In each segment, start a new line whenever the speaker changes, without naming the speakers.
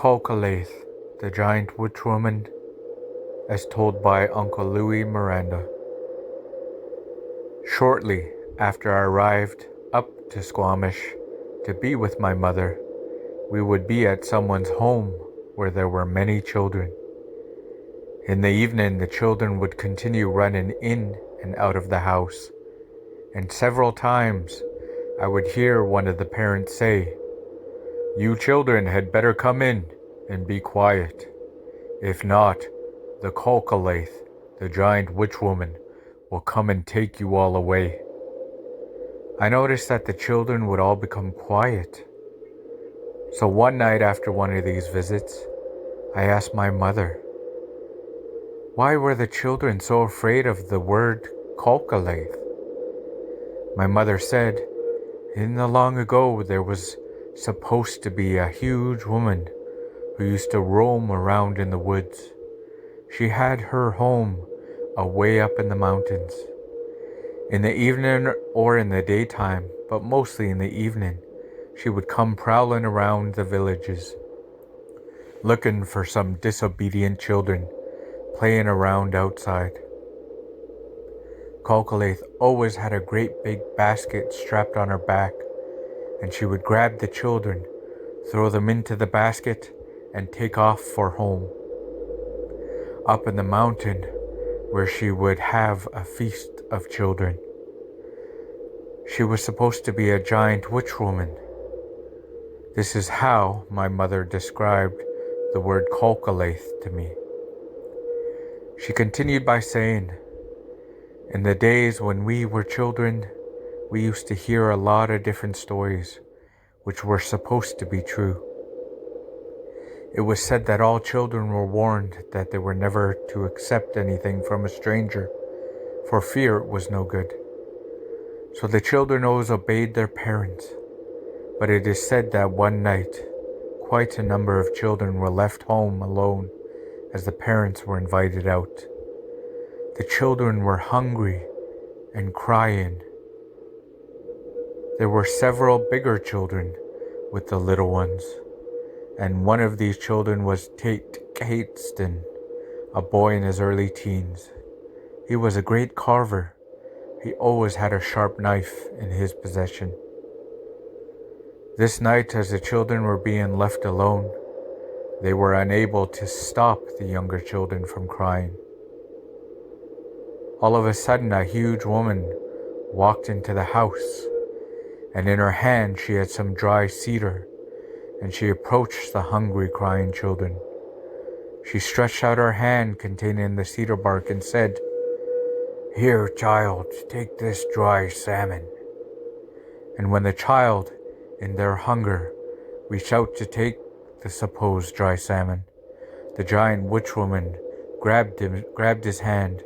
Kalkalilh, the giant witch woman, as told by Uncle Louis Miranda. Shortly after I arrived up to Squamish to be with my mother, we would be at someone's home where there were many children. In the evening, the children would continue running in and out of the house, and several times I would hear one of the parents say, "You children had better come in and be quiet. If not, the Kalkalilh, the giant witch woman, will come and take you all away." I noticed that the children would all become quiet. So one night after one of these visits, I asked my mother, why were the children so afraid of the word Kalkalilh? My mother said, in the long ago there was supposed to be a huge woman who used to roam around in the woods. She had her home away up in the mountains. In the evening or in the daytime, but mostly in the evening, she would come prowling around the villages, looking for some disobedient children playing around outside. Kalkalilh always had a great big basket strapped on her back, and she would grab the children, throw them into the basket, and take off for home. Up in the mountain, where she would have a feast of children. She was supposed to be a giant witch woman. This is how my mother described the word Kalkalilh to me. She continued by saying, in the days when we were children, we used to hear a lot of different stories, which were supposed to be true. It was said that all children were warned that they were never to accept anything from a stranger, for fear it was no good. So the children always obeyed their parents. But it is said that one night, quite a number of children were left home alone as the parents were invited out. The children were hungry and crying. There were several bigger children with the little ones, and one of these children was Tate Cateston, a boy in his early teens. He was a great carver. He always had a sharp knife in his possession. This night, as the children were being left alone, they were unable to stop the younger children from crying. All of a sudden, a huge woman walked into the house, and in her hand she had some dry cedar, and she approached the hungry, crying children. She stretched out her hand containing the cedar bark and said, "Here, child, take this dry salmon." And when the child, in their hunger, reached out to take the supposed dry salmon, the giant witch woman grabbed his hand,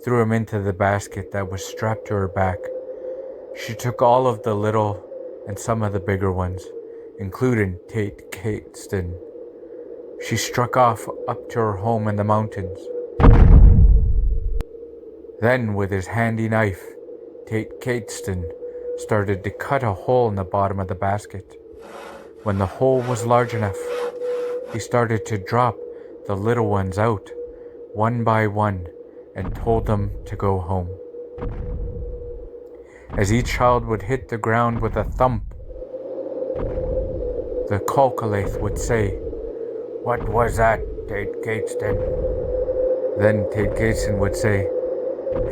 threw him into the basket that was strapped to her back. She took all of the little and some of the bigger ones, including Tate Cateston. She struck off up to her home in the mountains. Then, with his handy knife, Tate Cateston started to cut a hole in the bottom of the basket. When the hole was large enough, he started to drop the little ones out, one by one, and told them to go home. As each child would hit the ground with a thump, the Kalkalilh would say, "What was that, Tate Cateston?" Then Tate Cateston would say,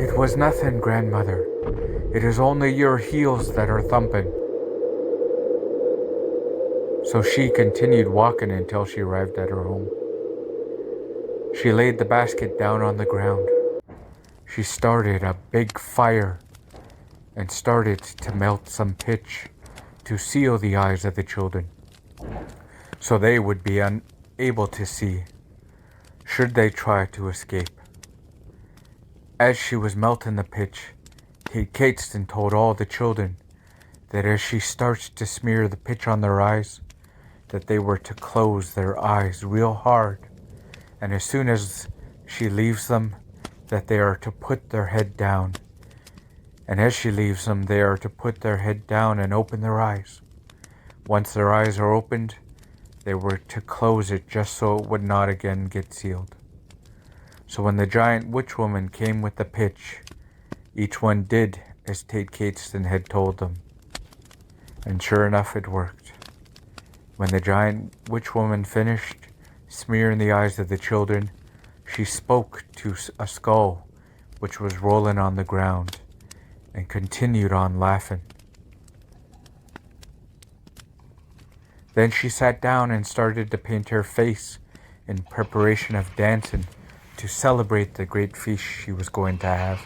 "It was nothing, grandmother. It is only your heels that are thumping." So she continued walking until she arrived at her home. She laid the basket down on the ground. She started a big fire and started to melt some pitch to seal the eyes of the children, so they would be unable to see should they try to escape. As she was melting the pitch, Tate Cateston told all the children that as she starts to smear the pitch on their eyes, that they were to close their eyes real hard, and as soon as she leaves them, that they are to put their head down. And as she leaves them, they are to put their head down and open their eyes. Once their eyes are opened, they were to close it just so it would not again get sealed. So when the giant witch woman came with the pitch, each one did as Tate Cateston had told them. And sure enough, it worked. When the giant witch woman finished smearing the eyes of the children, she spoke to a skull which was rolling on the ground and continued on laughing. Then she sat down and started to paint her face in preparation of dancing to celebrate the great feast she was going to have.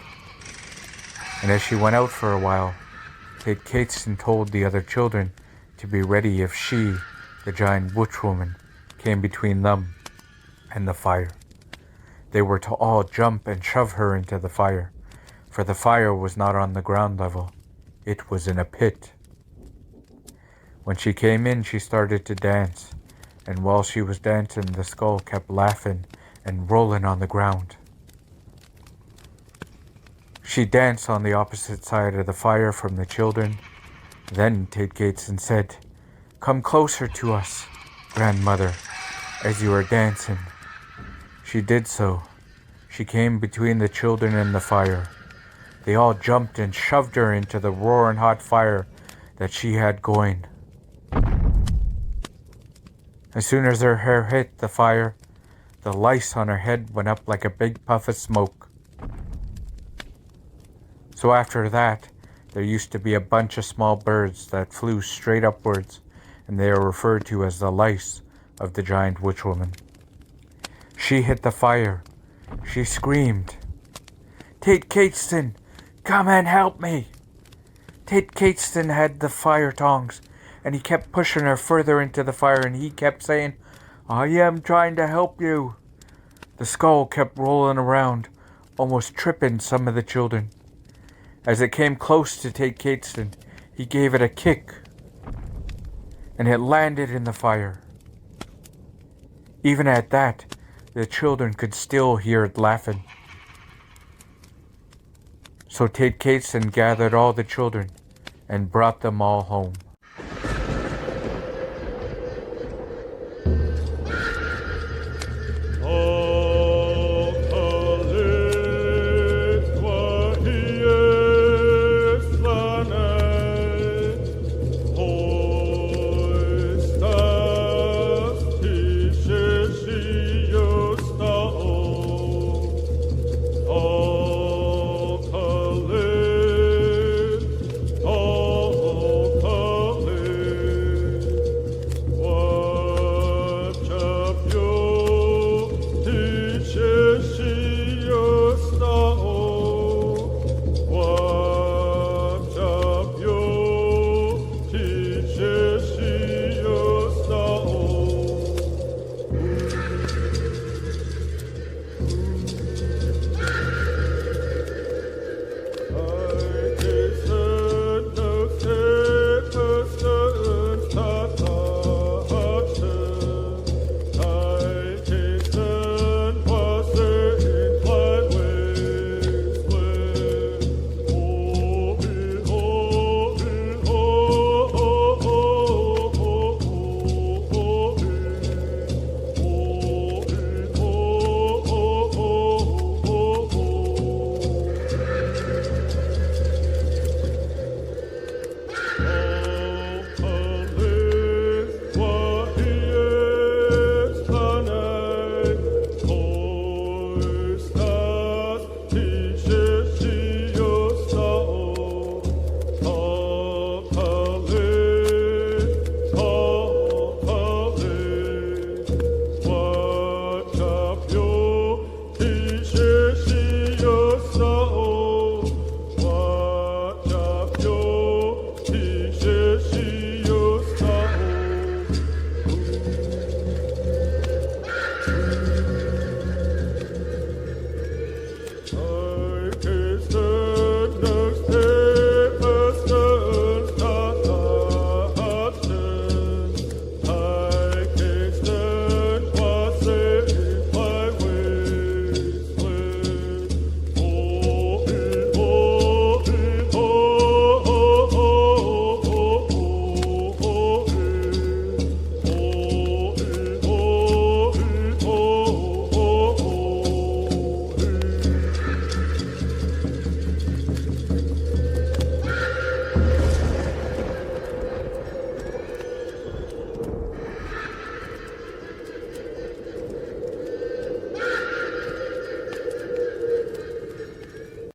And as she went out for a while, Tate Cateston told the other children to be ready if she, the giant witch woman, came between them and the fire. They were to all jump and shove her into the fire, for the fire was not on the ground level. It was in a pit. When she came in, she started to dance, and while she was dancing, the skull kept laughing and rolling on the ground. She danced on the opposite side of the fire from the children. Then Tate Cateston said, "Come closer to us, grandmother, as you are dancing." She did so. She came between the children and the fire. They all jumped and shoved her into the roaring hot fire that she had going. As soon as her hair hit the fire, the lice on her head went up like a big puff of smoke. So after that, there used to be a bunch of small birds that flew straight upwards, and they are referred to as the lice of the giant witch woman. She hit the fire. She screamed, "Tate Cateston, come and help me!" Tate Cateston had the fire tongs, and he kept pushing her further into the fire, and he kept saying, "I am trying to help you." The skull kept rolling around, almost tripping some of the children. As it came close to Tate Cateston, he gave it a kick, and it landed in the fire. Even at that, the children could still hear it laughing. So Tate Cateston gathered all the children and brought them all home.